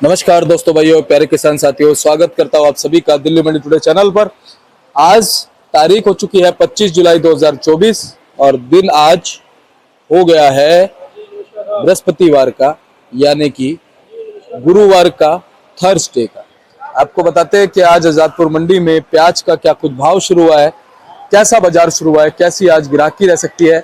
नमस्कार दोस्तों, भाइयों, प्यारे किसान साथियों, स्वागत करता हूं आप सभी का दिल्ली मंडी टुडे चैनल पर। आज तारीख हो चुकी है 25 जुलाई 2024 और दिन आज हो गया है बृहस्पतिवार का, यानी कि गुरुवार का, थर्सडे का। आपको बताते हैं कि आज आजादपुर मंडी में प्याज का क्या कुछ भाव शुरू हुआ है, कैसा बाजार शुरू हुआ है, कैसी आज ग्राहकी रह सकती है,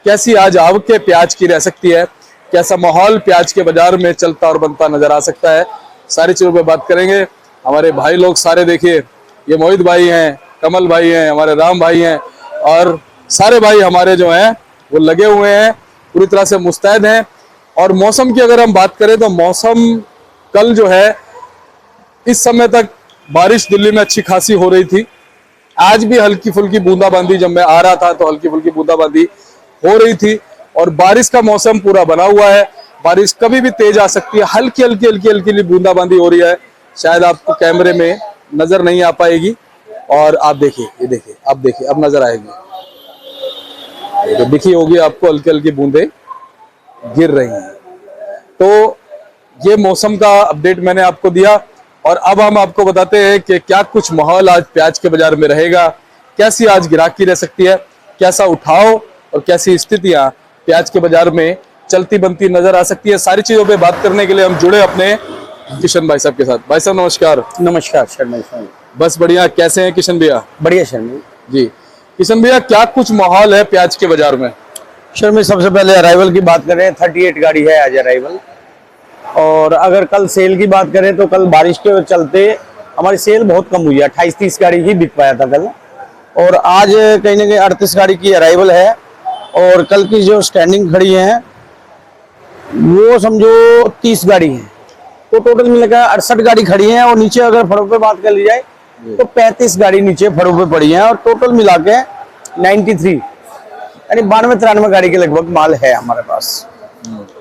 कैसी आज आवक प्याज की रह सकती है, कैसा माहौल प्याज के बाजार में चलता और बनता नजर आ सकता है। सारी चीजों पे बात करेंगे। हमारे भाई लोग सारे देखिए, ये मोहित भाई हैं, कमल भाई हैं, हमारे राम भाई हैं और सारे भाई हमारे जो हैं वो लगे हुए हैं, पूरी तरह से मुस्तैद हैं। और मौसम की अगर हम बात करें तो मौसम कल जो है इस समय तक बारिश दिल्ली में अच्छी खासी हो रही थी। आज भी हल्की फुल्की बूंदाबांदी, जब मैं आ रहा था तो हल्की फुल्की बूंदाबांदी हो रही थी और बारिश का मौसम पूरा बना हुआ है। बारिश कभी भी तेज आ सकती है। हल्की हल्की हल्की हल्की बूंदाबांदी हो रही है, शायद आपको कैमरे में नजर नहीं आ पाएगी। और आप देखिए, ये देखिए, अब देखिए, अब नजर आएगी, दिखी होगी आपको, हल्की हल्की बूंदे गिर रही हैं। तो ये मौसम का अपडेट मैंने आपको दिया और अब हम आपको बताते हैं कि क्या कुछ माहौल आज प्याज के बाजार में रहेगा, कैसी आज ग्राहकी रह सकती है, कैसा उठाव और कैसी स्थितियां प्याज के बाजार में चलती बनती नजर आ सकती है। सारी चीजों पे बात करने के लिए हम जुड़े अपने किशन भाई साहब के साथ। भाई साहब नमस्कार। नमस्कार शर्मा साहब। बस बढ़िया, कैसे हैं किशन भैया? बढ़िया शर्मा जी। किशन भैया, क्या कुछ माहौल है प्याज के बाजार में? शर्मा, सबसे पहले अराइवल की बात करें, 38 गाड़ी है आज अराइवल। और अगर कल सेल की बात करें तो कल बारिश के चलते हमारी सेल बहुत कम हुई है, 28-30 गाड़ी ही बिक पाया था कल। और आज कहीं ना कहीं 38 गाड़ी की अराइवल है और कल की जो स्टैंडिंग खड़ी है वो समझो 30 गाड़ी है, तो टोटल मिलाकर 68 गाड़ी खड़ी है। और नीचे अगर फड़ों पे बात कर ली जाए तो 35 गाड़ी नीचे फड़ों पे पड़ी है और टोटल मिला के 93 यानी 92-93 गाड़ी के लगभग माल है हमारे पास।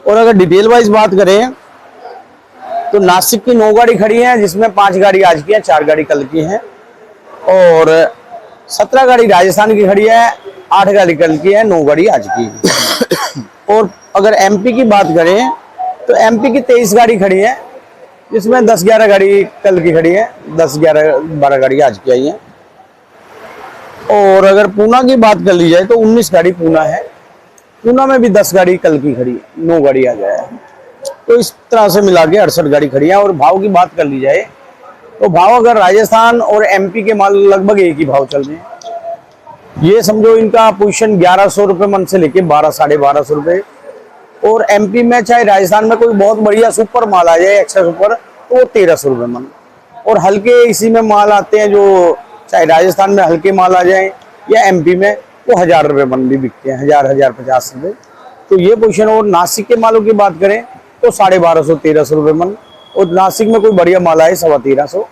और अगर डिटेल वाइज बात करें तो नासिक की 9 गाड़ी खड़ी है, जिसमें 5 गाड़ी आज की है, 4 गाड़ी कल की है। और 17 गाड़ी राजस्थान की खड़ी है, 8 गाड़ी कल की है, 9 गाड़ी आज की है। और अगर एमपी की बात करें तो एमपी की 23 गाड़ी खड़ी है, जिसमें 10-11 गाड़ी कल की खड़ी है, 10-11-12 गाड़ी आज की आई है। और अगर पूना की बात कर ली जाए तो 19 गाड़ी पूना है, पूना में भी 10 गाड़ी कल की खड़ी है, 9 गाड़ी आ गया है। तो इस तरह से मिला के 68 गाड़ी खड़ी है। और भाव की बात कर ली जाए तो भाव अगर राजस्थान और एमपी के माल लगभग एक ही भाव चल रहे हैं। ये समझो इनका पोजीशन 1100 रुपये मन से लेके 1200-1250 रुपये। और एमपी में चाहे राजस्थान में कोई बहुत बढ़िया सुपर माल आ जाए, एक्स्ट्रा सुपर, तो वो 1300 रुपये मन। और हल्के इसी में माल आते हैं, जो चाहे राजस्थान में हल्के माल आ जाए या एमपी में, वो 1000 रुपये मन भी बिकते हैं, 1000-1050 रुपये। तो ये पोजीशन। और नासिक के मालों की बात करें तो 1250-1300 रुपये मन। और नासिक में कोई बढ़िया माल आए 1350।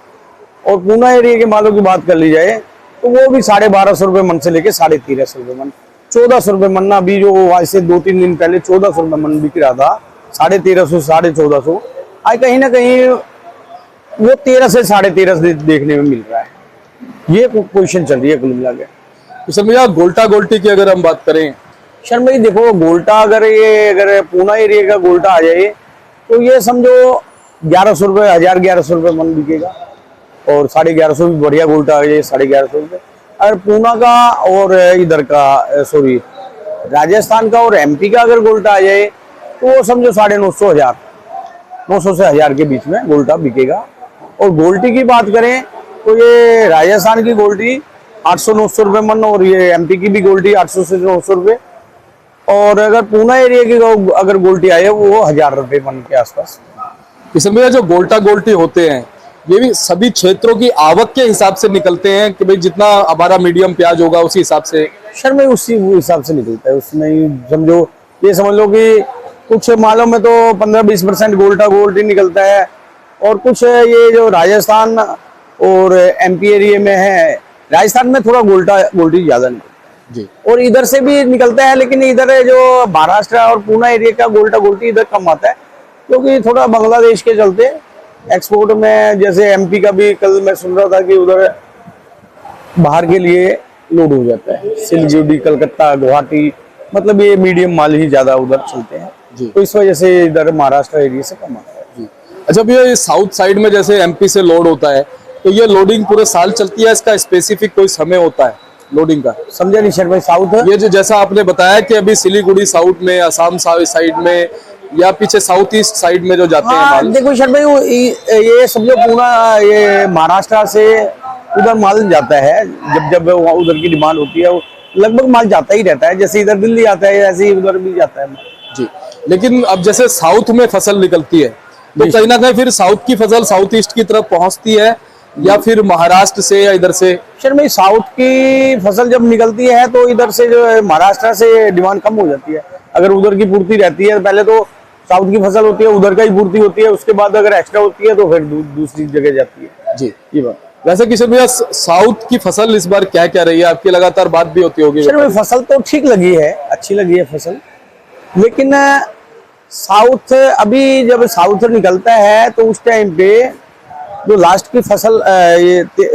और पूना एरिया के मालों की बात कर ली जाए तो वो भी 1250 रुपये मन से लेके 1350 रुपये मन। 1400 रुपये मन ना, अभी जो आज से 2-3 दिन पहले 1400 रुपये मन बिक रहा था, 1350, 1450। आज कहीं ना कहीं वो 13 से 1350 देखने में मिल रहा है। ये पोजीशन चल रही है कुल मिला के। किशन भैया, गोल्टा गोल्टी की अगर हम बात करें, शर्मा भाई देखो, गोल्टा अगर पूना एरिया का गोल्टा आ जाए तो ये समझो 1100 रुपये, 1100 रुपये मन बिकेगा। और 1150 भी बढ़िया गोल्टा आ जाए, 1150 रुपये। अगर पूना का और इधर का सॉरी राजस्थान का और एमपी का अगर गोल्टा आ जाए तो वो समझो 950, 900 से 1000 के बीच में गोल्टा बिकेगा। और गोल्टी की बात करें तो ये राजस्थान की गोल्टी 800-900 रुपये मन, और ये एमपी की भी गोल्टी 800 से 900 रुपये। और अगर पूना एरिया की अगर गोल्टी आए वो 1000 रुपये मन के आसपास। किशन भैया, जो गोल्टा गोल्टी होते हैं ये भी सभी क्षेत्रों की आवक के हिसाब से निकलते हैं कि भाई जितना हमारा मीडियम प्याज होगा उसी हिसाब से? शर्मा, उसी हिसाब से निकलता है, उसमें समझो ये समझ लो कि कुछ मालों में तो 15-20% गोल्टा गोल्टी निकलता है। और कुछ ये जो राजस्थान और एमपी एरिया में है, राजस्थान में थोड़ा गोल्टा गोल्टी ज्यादा निकलता है जी। और इधर से भी निकलता है, लेकिन इधर जो महाराष्ट्र और पूना एरिया का गोल्टा गोल्टी इधर कम आता है, क्योंकि थोड़ा बांग्लादेश के चलते एक्सपोर्ट में, जैसे एमपी का भी कल मैं सुन रहा था कि उधर बाहर के लिए लोड हो जाता है, सिलीगुड़ी, कलकत्ता, गुवाहाटी, मतलब ये मीडियम माल ही ज्यादा उधर चलते हैं जी। तो इस वजह से इधर महाराष्ट्र एरिया से कम आता है जी। अच्छा भैया, ये साउथ साइड में जैसे एमपी से लोड होता है, तो ये लोडिंग पूरे साल चलती है, इसका स्पेसिफिक कोई समय होता है लोडिंग का? समझा नहीं शर्मा, साउथ ये जो जैसा आपने बताया कि अभी सिलीगुड़ी साउथ में, असम साइड में, या पीछे साउथ ईस्ट साइड में जो जाते हैं हाँ माल। देखो शर्मा, ये समझो पूरा ये महाराष्ट्र से उधर माल जाता है। जब जब वहाँ उधर की डिमांड होती है, वो लगभग माल जाता ही रहता है। जैसे इधर दिल्ली आता है, ऐसे ही उधर भी जाता है माल। जी, लेकिन अब जैसे साउथ में फसल निकलती है, तो कहीं ना कहीं फिर साउथ की फसल साउथ ईस्ट की तरफ पहुंचती है, या फिर महाराष्ट्र से या इधर से? शर्मा, साउथ की फसल जब निकलती है तो इधर से जो है महाराष्ट्र से डिमांड कम हो जाती है। अगर उधर की पूर्ति रहती है, पहले तो साउथ की फसल होती है, उधर का ही पूर्ति होती है, उसके बाद अगर एक्स्ट्रा होती है तो फिर दूसरी जगह जाती है। जी, ये बात। वैसे किशन भैया, साउथ की फसल इस बार क्या क्या रही है आपकी? लगातार बात भी होती होगी। शर्मा, फसल तो ठीक लगी है, अच्छी लगी है फसल, लेकिन साउथ अभी जब साउथ निकलता है तो उस टाइम पे जो लास्ट की फसल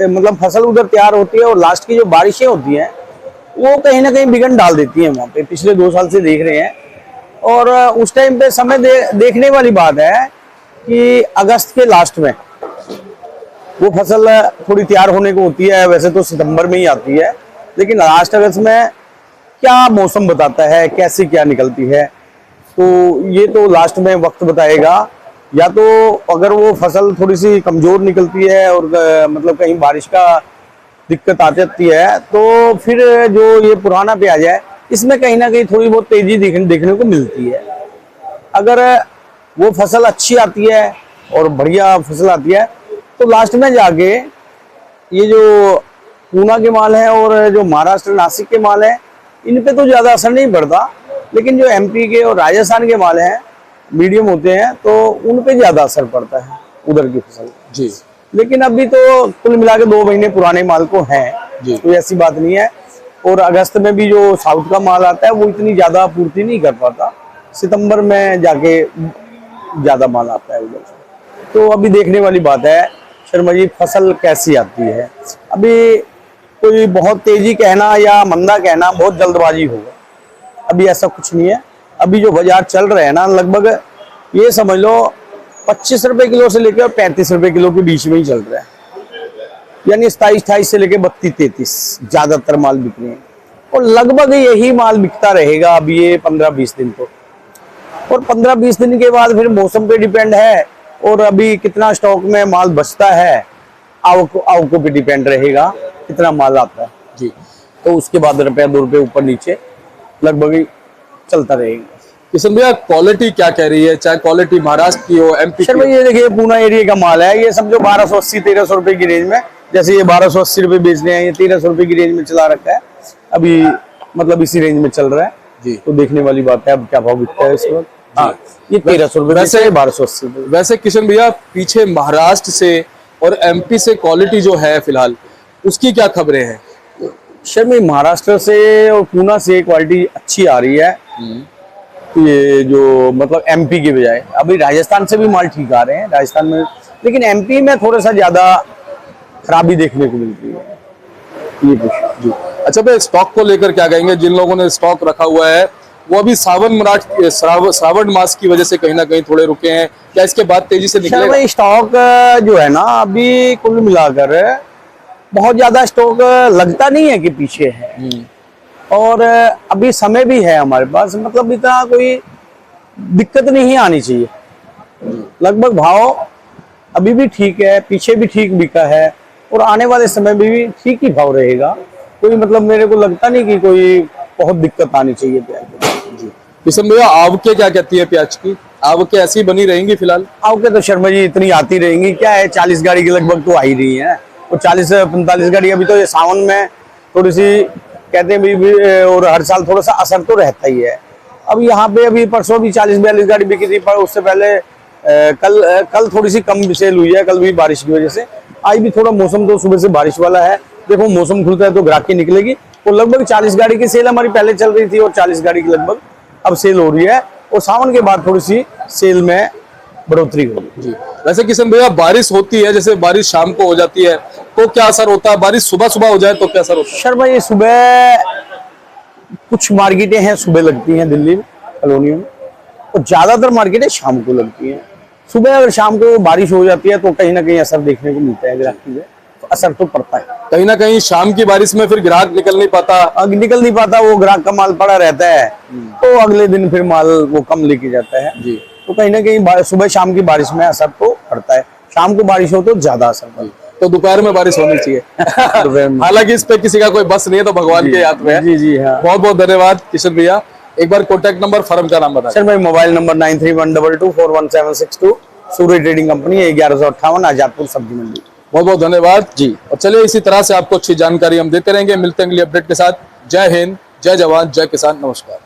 मतलब फसल उधर तैयार होती है, और लास्ट की जो बारिशें होती हैं वो कहीं ना कहीं बिगड़ डाल देती हैं वहाँ पे। पिछले 2 साल से देख रहे हैं। और उस टाइम पे समय देखने वाली बात है कि अगस्त के लास्ट में वो फसल थोड़ी तैयार होने को होती है। वैसे तो सितंबर में ही आती है, लेकिन लास्ट अगस्त में क्या मौसम बताता है, कैसी क्या निकलती है, तो ये तो लास्ट में वक्त बताएगा। या तो अगर वो फसल थोड़ी सी कमजोर निकलती है और मतलब कहीं बारिश का दिक्कत आ जाती है, तो फिर जो ये पुराना प्याज है, इसमें कहीं ना कहीं थोड़ी बहुत तेजी देखने को मिलती है। अगर वो फसल अच्छी आती है और बढ़िया फसल आती है, तो लास्ट में जाके ये जो पूना के माल है और जो महाराष्ट्र नासिक के माल है, इन पे तो ज्यादा असर नहीं पड़ता। लेकिन जो एमपी के और राजस्थान के माल हैं, मीडियम होते हैं, तो उन पे ज्यादा असर पड़ता है उधर की फसल। जी, लेकिन अभी तो कुल मिला के 2 महीने पुराने माल को हैं, जी। कोई ऐसी बात नहीं है। और अगस्त में भी जो साउथ का माल आता है वो इतनी ज्यादा पूर्ति नहीं कर पाता। सितंबर में जाके ज्यादा माल आता है उधर से। तो अभी देखने वाली बात है शर्मा जी, फसल कैसी आती है। अभी कोई बहुत तेजी कहना या मंदा कहना बहुत जल्दबाजी होगा, अभी ऐसा कुछ नहीं है। अभी जो बाजार चल रहे हैं ना, लगभग ये समझ लो 25 रुपए किलो से लेकर 35 रुपए किलो के बीच में ही चल रहा है। यानी 27-28 से लेकर 32-33 ज्यादातर माल बिक रहे हैं, और लगभग यही माल बिकता रहेगा अभी ये 15-20 दिन तो। और 15-20 दिन के बाद फिर मौसम पे डिपेंड है, और अभी कितना स्टॉक में माल बचता है, आवकों पे डिपेंड रहेगा कितना माल आता है। जी। तो उसके बाद ₹1-2 ऊपर नीचे लगभग ही चलता रहेगा। किशन भैया, क्वालिटी क्या कह रही है? चाहे क्वालिटी महाराष्ट्र की हो, एमपी की सर भाई, ये देखिए पूना एरिया का माल है, ये समझो 1280-1300 रुपए की रेंज में। जैसे ये 1280 रुपए बेच रहे हैं, ये 1300 रुपए की रेंज में चला रखा है अभी, मतलब इसी रेंज में चल रहा है जी। तो देखने वाली बात है अब क्या भाव बिकता है इस वक्त। हाँ, ये 1300 रुपए, वैसे 1280 रुपए। वैसे किशन भैया, पीछे महाराष्ट्र से और एमपी से क्वालिटी जो है फिलहाल, उसकी क्या खबरें हैं? सर में महाराष्ट्र से और पूना से क्वालिटी अच्छी आ रही है, ये जो मतलब एमपी के बजाय। अभी राजस्थान से भी माल ठीक आ रहे हैं राजस्थान में, लेकिन एमपी में थोड़ा सा ज्यादा खराबी देखने को मिलती है। ये कुछ जी। अच्छा भाई, स्टॉक को लेकर क्या कहेंगे? जिन लोगों ने स्टॉक रखा हुआ है, वो अभी श्रावण मास की वजह से कहीं ना कहीं थोड़े रुके हैं, क्या इसके बाद तेजी से निकलेगा? भाई, स्टॉक जो है ना, अभी कुल मिलाकर बहुत ज्यादा स्टॉक लगता नहीं है कि पीछे है, और अभी समय भी है हमारे पास, मतलब इतना कोई दिक्कत नहीं आनी चाहिए। लगभग भाव अभी भी ठीक है, पीछे भी ठीक बिका है, और आने वाले समय में भी ठीक ही भाव रहेगा। कोई मतलब मेरे को लगता नहीं कि कोई बहुत दिक्कत आनी चाहिए प्याज जी। किशन भैया, आवके क्या कहती है प्याज की? आवके ऐसी बनी रहेंगी फिलहाल? आवके तो शर्मा जी इतनी आती रहेंगी, क्या है 40 गाड़ी के लगभग तो आ ही रही है, और 40-45 गाड़ी। अभी तो ये सावन में थोड़ी सी कहते हैं भी, और हर साल थोड़ा सा असर तो रहता ही है। अब यहाँ पे अभी परसों भी 40-42 गाड़ी बिकी थी, पर उससे पहले कल थोड़ी सी कम सेल हुई है, कल भी बारिश की वजह से। आज भी थोड़ा मौसम तो सुबह से बारिश वाला है, देखो मौसम खुलता है तो ग्राहकी निकलेगी। और लगभग 40 गाड़ी की सेल हमारी पहले चल रही थी, और 40 गाड़ी की लगभग अब सेल हो रही है, और सावन के बाद थोड़ी सी सेल में बढ़ोतरी होगी जी। वैसे किशन भैया, बारिश होती है, जैसे बारिश शाम को हो जाती है तो क्या असर होता है? बारिश सुबह सुबह हो जाए तो क्या असर होता है? सर भाई, सुबह कुछ मार्केटें हैं सुबह लगती हैं दिल्ली में, कॉलोनियों में, और ज्यादातर मार्केटें शाम को लगती हैं। सुबह और शाम को बारिश हो जाती है तो कहीं ना कहीं असर देखने को मिलता है ग्राहकी में, तो असर तो पड़ता है। कहीं ना कहीं शाम की बारिश में फिर ग्राहक निकल नहीं पाता। निकल नहीं पाता, वो ग्राहक का माल पड़ा रहता है, तो अगले दिन फिर माल वो कम लेके जाता है जी। तो कहीं ना कहीं सुबह शाम की बारिश में असर तो पड़ता है। शाम को बारिश हो तो ज्यादा असर पड़ता है। तो दोपहर में बारिश होनी चाहिए। दोपहर में। हालांकि इस पे किसी का कोई बस नहीं है, तो भगवान के हाथ में है। जी जी हाँ। बहुत बहुत धन्यवाद किशन भैया। एक बार कॉन्टैक्ट नंबर, फर्म का नाम बता सर मेरा मोबाइल नंबर 9312241762, सूर्य ट्रेडिंग कंपनी, 1158 आजादपुर सब्जी मंडी। बहुत बहुत धन्यवाद जी। और चलिए इसी तरह से आपको अच्छी जानकारी हम देते रहेंगे। मिलते हैं अगली अपडेट के साथ। जय हिंद, जय जवान, जय किसान, नमस्कार।